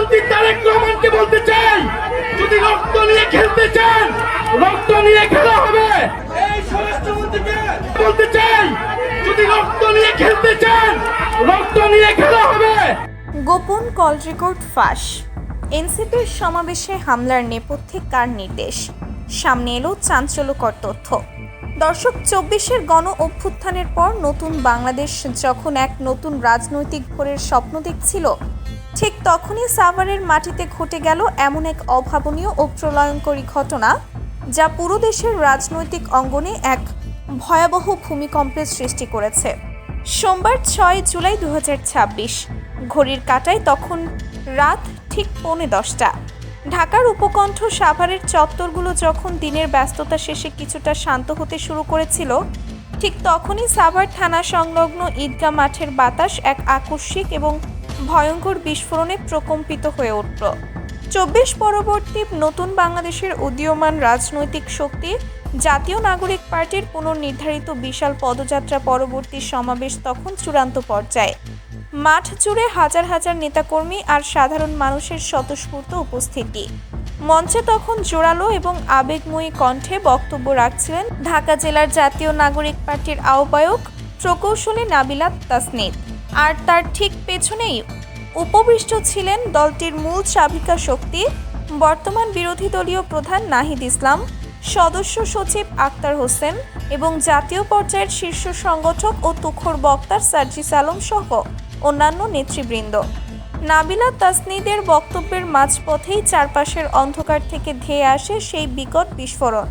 স্বরাষ্ট্রমন্ত্রী তারেক রহমানকে বলতে চাই, যদি রক্ত নিয়ে খেলতে চান রক্ত নিয়ে খেলা হবে। এই স্বরাষ্ট্রমন্ত্রীকে বলতে চাই, যদি রক্ত নিয়ে খেলতে চান রক্ত নিয়ে খেলা হবে। গোপন কল রেকর্ড ফাঁস, এনসিপির সমাবেশে হামলার নেপথ্যে কার নির্দেশ? সামনে এলো চাঞ্চল্যকর তথ্য। দর্শক, ২৪-এর গণ অভ্যুত্থানের পর নতুন বাংলাদেশ যখন এক নতুন রাজনৈতিক ভোরের স্বপ্ন দেখছিল, ঠিক তখনই সাভারের মাটিতে ঘটে গেল এমন এক অভাবনীয় ও প্রলয়ঙ্করী ঘটনা, যা পুরো দেশের রাজনৈতিক অঙ্গনে এক ভয়াবহ ভূমিকম্পের সৃষ্টি করেছে। সোমবার ৬ জুলাই ২০২৬, ঘড়ির কাঁটায় তখন রাত ঠিক ১:১০। ঢাকার উপকণ্ঠ সাভারের চত্বরগুলো যখন দিনের ব্যস্ততা শেষে কিছুটা শান্ত হতে শুরু করেছিল, ঠিক তখনই সাভার থানা সংলগ্ন ঈদগাহ মাঠের বাতাস এক আকস্মিক এবং ভয়ঙ্কর বিস্ফোরণে প্রকম্পিত হয়ে উঠল। ২৪ পরবর্তী নতুন বাংলাদেশের উদীয়মান রাজনৈতিক শক্তি জাতীয় নাগরিক পার্টির পুনর্নির্ধারিত বিশাল পদযাত্রা পরবর্তী সমাবেশ তখন চূড়ান্ত পর্যায়ে। মাঠ জুড়ে হাজার হাজার নেতাকর্মী আর সাধারণ মানুষের স্বতঃস্ফূর্ত উপস্থিতি। মঞ্চে তখন জোরালো এবং আবেগময়ী কণ্ঠে বক্তব্য রাখছিলেন ঢাকা জেলার জাতীয় নাগরিক পার্টির আহ্বায়ক প্রকৌশলী নাবিলা তাসনিদ। আর তার ঠিক পেছনেই উপবিষ্ট ছিলেন দলটির মূল চাবিকা শক্তি, বর্তমান বিরোধী দলীয় প্রধান নাহিদ ইসলাম, সদস্য সচিব আক্তার হোসেন এবং জাতীয় পর্যায়ের শীর্ষ সংগঠক ও তুখোড় বক্তা সার্জিস আলম সহ অন্যান্য নেতৃবৃন্দ। নাবিলা তাসনিদের বক্তব্যের মাঝপথেই চারপাশের অন্ধকার থেকে ধেয়ে আসে সেই বিকট বিস্ফোরণ।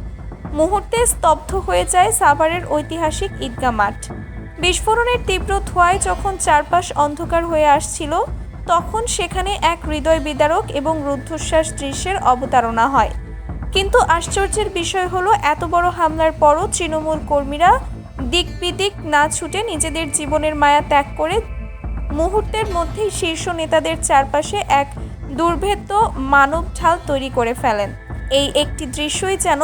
মুহূর্তে স্তব্ধ হয়ে যায় সাভারের ঐতিহাসিক ঈদগাহ মাঠ। বিস্ফোরণের তীব্র ধোঁয়ায় যখন চারপাশ অন্ধকার হয়ে আসছিল, তখন সেখানে এক হৃদয় বিদারক এবং রুদ্ধশ্বাস দৃশ্যের অবতারণা হয়। কিন্তু আশ্চর্যের বিষয় হলো, এত বড় হামলার পরও তৃণমূল কর্মীরা দিক বিদিক না ছুটে নিজেদের জীবনের মায়া ত্যাগ করে মুহূর্তের মধ্যেই শীর্ষ নেতাদের চারপাশে এক দুর্ভেদ্য মানব ঢাল তৈরি করে ফেলেন। এই একটি দৃশ্যই যেন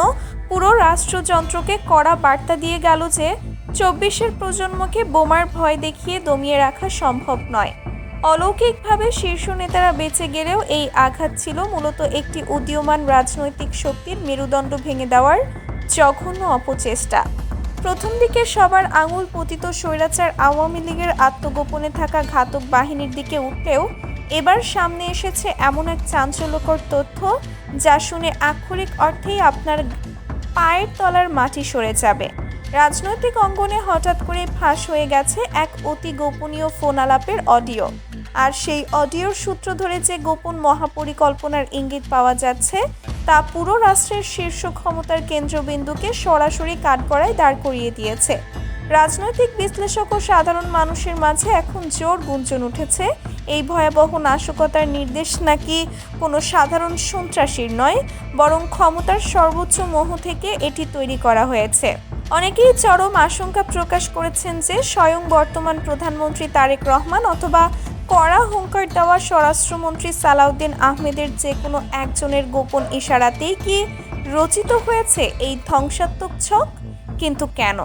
পুরো রাষ্ট্রযন্ত্রকে কড়া বার্তা দিয়ে গেল যে ২৪-এর প্রজন্মকে বোমার ভয় দেখিয়ে দমিয়ে রাখা সম্ভব নয়। অলৌকিকভাবে শীর্ষ নেতারা বেঁচে গেলেও এই আঘাত ছিল মূলত একটি উদীয়মান রাজনৈতিক শক্তির মেরুদণ্ড ভেঙে দেওয়ার জঘন্য অপচেষ্টা। প্রথম দিকে সবার আঙুল পতিত স্বৈরাচার আওয়ামী লীগের আত্মগোপনে থাকা ঘাতক বাহিনীর দিকে উঠলেও এবার সামনে এসেছে এমন এক চাঞ্চল্যকর তথ্য, যা শুনে আক্ষরিক অর্থেই আপনার পায়ের তলার মাটি সরে যাবে। রাজনৈতিক অঙ্গনে হঠাৎ করে ফাঁস হয়ে গেছে এক অতি গোপনীয় ফোন আলাপের অডিও। আর সেই অডিওর সূত্র ধরে যে গোপন মহাপরিকল্পনার ইঙ্গিত পাওয়া যাচ্ছে, তা পুরো রাষ্ট্রের শীর্ষ ক্ষমতার কেন্দ্রবিন্দুকে সরাসরি কাঠগড়ায় দাঁড় করিয়ে দিয়েছে। রাজনৈতিক বিশ্লেষক ও সাধারণ মানুষের মাঝে এখন জোর গুঞ্জন উঠেছে, এই ভয়াবহ নাশকতার নির্দেশ নাকি কোনো সাধারণ সন্ত্রাসীর নয়, বরং ক্ষমতার সর্বোচ্চ মোহ থেকে এটি তৈরি করা হয়েছে। অনেকেই চরম আশঙ্কা প্রকাশ করেছেন যে স্বয়ং বর্তমান প্রধানমন্ত্রী তারেক রহমান অথবা কড়া হুঙ্কার দেওয়া স্বরাষ্ট্রমন্ত্রী সালাউদ্দিন আহমেদের যে কোনো একজনের গোপন ইশারাতেই কি রচিত হয়েছে এই ধ্বংসাত্মক ছক। কিন্তু কেন?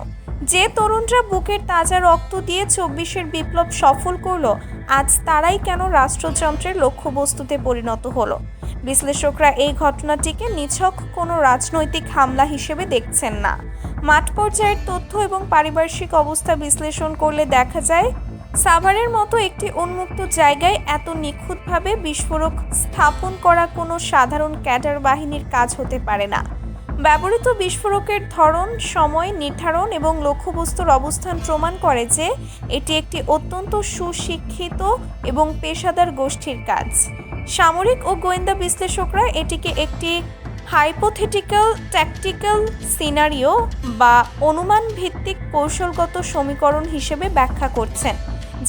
যে তরুণরা বুকের তাজা রক্ত দিয়ে ২৪-এর বিপ্লব সফল করলো, আজ তারাই কেন রাষ্ট্রযন্ত্রের লক্ষ্যবস্তুতে পরিণত হলো? বিশ্লেষকরা এই ঘটনাটিকে নিছক কোনো রাজনৈতিক হামলা হিসেবে দেখছেন না। মাঠ পর্যায়ের তথ্য এবং পারিপার্শ্বিক অবস্থা বিশ্লেষণ করলে দেখা যায়, সাভারের মতো একটি উন্মুক্ত জায়গায় এত নিখুঁতভাবে বিস্ফোরক স্থাপন করা কোনো সাধারণ ক্যাডার বাহিনীর কাজ হতে পারে না। ব্যবহৃত বিস্ফোরকের ধরন, সময় নির্ধারণ এবং লক্ষ্যবস্তুর অবস্থান প্রমাণ করে যে এটি একটি অত্যন্ত সুশিক্ষিত এবং পেশাদার গোষ্ঠীর কাজ। সামরিক ও গোয়েন্দা বিশ্লেষকরা এটিকে একটি হাইপোথেটিক্যাল ট্যাকটিক্যাল সিনারিও বা অনুমান ভিত্তিক কৌশলগত সমীকরণ হিসেবে ব্যাখ্যা করছেন,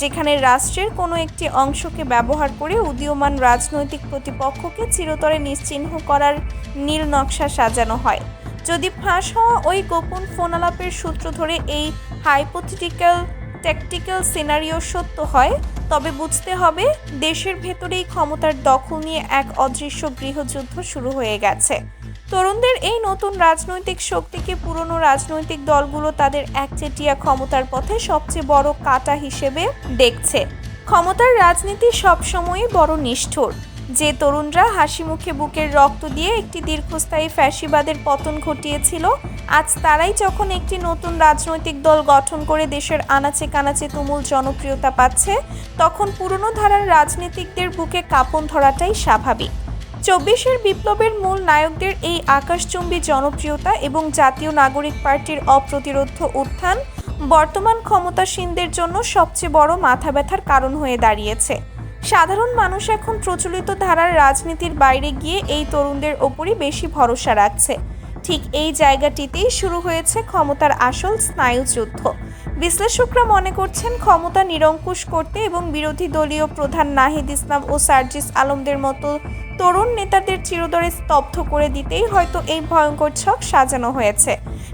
যেখানে রাষ্ট্রের কোনো একটি অংশকে ব্যবহার করে উদীয়মান রাজনৈতিক প্রতিপক্ষকে চিরতরে নিশ্চিহ্ন করার নীল নকশা সাজানো হয়। যদি ফাঁস হওয়া ওই গোপন ফোন আলাপের সূত্র ধরে এই হাইপোথেটিক্যাল ট্যাকটিক্যাল সিনারিও সত্য হয়, তবে বুঝতে হবে দেশের ভেতরেই ক্ষমতার দখল নিয়ে এক অদৃশ্য গৃহযুদ্ধ শুরু হয়ে গেছে। তরুণদের এই নতুন রাজনৈতিক শক্তিকে পুরনো রাজনৈতিক দলগুলো তাদের একচেটিয়া ক্ষমতার পথে সবচেয়ে বড় কাঁটা হিসেবে দেখছে। ক্ষমতার রাজনীতি সবসময়ই বড় নিষ্ঠুর। যে তরুণরা হাসি মুখে বুকের রক্ত দিয়ে একটি দীর্ঘস্থায়ী ফ্যাসিবাদের পতন ঘটিয়েছিল, আজ তারাই যখন একটি নতুন রাজনৈতিক দল গঠন করে দেশের আনাচে কানাচে তুমুল জনপ্রিয়তা পাচ্ছে, তখন পুরনো ধারার রাজনীতিকদের বুকে কাঁপন ধরাটাই স্বাভাবিক। 24-এর বিপ্লবের মূল নায়কদের এই আকাশচুম্বী জনপ্রিয়তা এবং জাতীয় নাগরিক পার্টির অপ্রতিরোধ উত্থান বর্তমান ক্ষমতাসীনদের জন্য সবচেয়ে বড় মাথা ব্যথার কারণ হয়ে দাঁড়িয়েছে। সাধারণ মানুষ এখন প্রচলিত ধারার রাজনীতির বাইরে গিয়ে এই তরুণদের ওপরই বেশি ভরসা রাখছে। ঠিক এই জায়গাটিতেই শুরু হয়েছে ক্ষমতার আসল স্নায়ুযুদ্ধ। বিশ্লেষকরা মনে করছেন, ক্ষমতা নিরঙ্কুশ করতে এবং বিরোধী দলীয় প্রধান নাহিদ ইসলাম ও সার্জিস আলমদের মতো তরুণ নেতাদের চিরতরে স্তব্ধ করে দিতেই হয়তো এই ভয়ঙ্কর ছক সাজানো হয়েছে।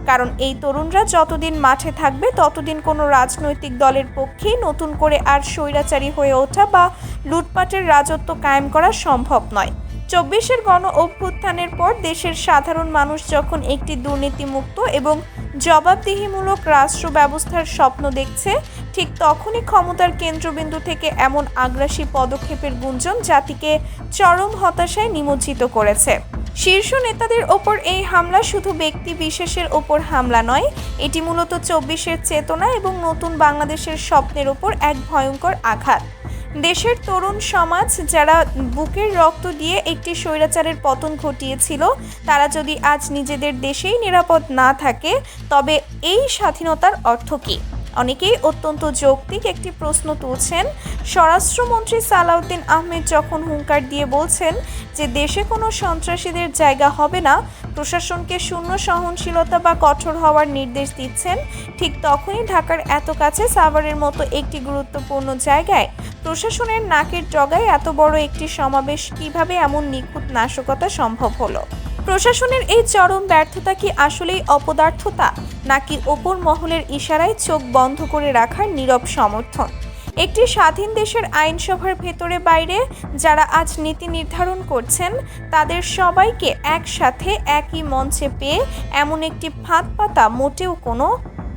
কারণ এই তরুণরা যতদিন মাঠে থাকবে ততদিন কোনো রাজনৈতিক দলের পক্ষেই নতুন করে আর স্বৈরাচারী হয়ে ওঠা বা লুটপাটের রাজত্ব কায়েম করা সম্ভব নয়। 24-এর গণ অভ্যুত্থানের পর দেশের সাধারণ মানুষ যখন একটি দুর্নীতিমুক্ত এবং জবাবদিহিমূলক রাষ্ট্র ব্যবস্থার স্বপ্ন দেখছে, ঠিক তখনই ক্ষমতার কেন্দ্রবিন্দু থেকে এমন আগ্রাসী পদক্ষেপের গুঞ্জন জাতিকে চরম হতাশায় নিমজ্জিত করেছে। শীর্ষ নেতাদের ওপর এই হামলা শুধু ব্যক্তি বিশেষের ওপর হামলা নয়, এটি মূলত 24-এর চেতনা এবং নতুন বাংলাদেশের স্বপ্নের ওপর এক ভয়ঙ্কর আঘাত। দেশের তরুণ সমাজ যারা বুকের রক্ত দিয়ে একটি স্বৈরাচারের পতন ঘটিয়েছিল, তারা যদি আজ নিজেদের দেশেই নিরাপদ না থাকে, তবে এই স্বাধীনতার অর্থ কী? অনেকেই অত্যন্ত যৌক্তিক একটি প্রশ্ন তুলছেন। স্বরাষ্ট্রমন্ত্রী সালাউদ্দিন আহমেদ যখন হুঙ্কার দিয়ে বলছেন যে দেশে কোনো সন্ত্রাসীদের জায়গা হবে না, প্রশাসনকে শূন্য সহনশীলতা বা কঠোর হওয়ার নির্দেশ দিচ্ছেন, ঠিক তখনই ঢাকার এত কাছে সাভারের মতো একটি গুরুত্বপূর্ণ জায়গায় প্রশাসনের নাকের ডগায় এত বড় একটি সমাবেশ কিভাবে এমন নিখুঁত নাশকতা সম্ভব হলো? প্রশাসনের এই চরম ব্যর্থতা কি আসলেই অপদার্থতা, নাকি ওপর মহলের ইশারায় চোখ বন্ধ করে রাখার নীরব সমর্থন? একটি স্বাধীন দেশের আইনসভার ভেতরে বাইরে যারা আজ নীতি নির্ধারণ করছেন, তাদের সবাইকে একসাথে একই মঞ্চে পেয়ে এমন একটি ফাঁদ পাতা মোটেও কোনো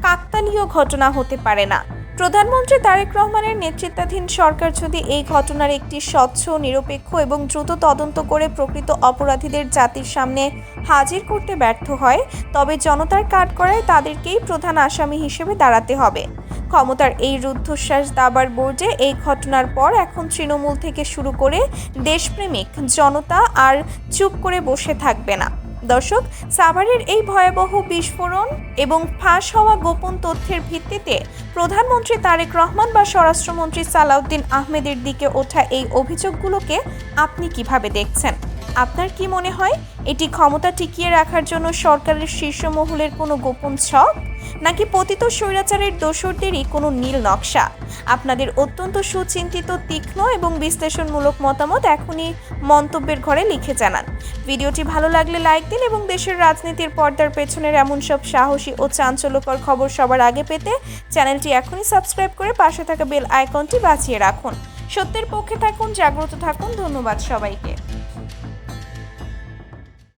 কাকতালীয় ঘটনা হতে পারে না। প্রধানমন্ত্রী তারেক রহমানের নেতৃত্বাধীন সরকার যদি এই ঘটনার একটি স্বচ্ছ, নিরপেক্ষ এবং দ্রুত তদন্ত করে প্রকৃত অপরাধীদের জাতির সামনে হাজির করতে ব্যর্থ হয়, তবে জনতার কাঠগড়ায় তাদেরকেই প্রধান আসামি হিসেবে দাঁড়াতে হবে। ক্ষমতার এই রুদ্ধশ্বাস দাবার বোর্ডে এই ঘটনার পর এখন তৃণমূল থেকে শুরু করে দেশপ্রেমিক জনতা আর চুপ করে বসে থাকবে না। দর্শক, সাভারের এই ভয়াবহ বিস্ফোরণ এবং ফাঁস হওয়া গোপন তথ্যের ভিত্তিতে প্রধানমন্ত্রী তারেক রহমান বা স্বরাষ্ট্রমন্ত্রী সালাউদ্দিন আহমেদের দিকে ওঠা এই অভিযোগগুলোকে আপনি কিভাবে দেখছেন? আপনার কি মনে হয় এটি ক্ষমতা টিকিয়ে রাখার জন্য সরকারের শীর্ষ মহলের কোনো গোপন ছক, নাকি পতিত স্বৈরাচারের দোসরদেরই কোনো নীল নকশা? আপনাদের অত্যন্ত সুচিন্তিত, তীক্ষ্ণ এবং বিশ্লেষণমূলক মতামত এখনই মন্তব্যের ঘরে লিখে জানান। ভিডিওটি ভালো লাগলে লাইক দিন এবং দেশের রাজনীতির পর্দার পেছনের এমন সব সাহসী ও চাঞ্চল্যকর খবর সবার আগে পেতে চ্যানেলটি এখনই সাবস্ক্রাইব করে পাশে থাকা বেল আইকনটি বাজিয়ে রাখুন। সত্যের পক্ষে থাকুন, জাগ্রত থাকুন। ধন্যবাদ সবাইকে।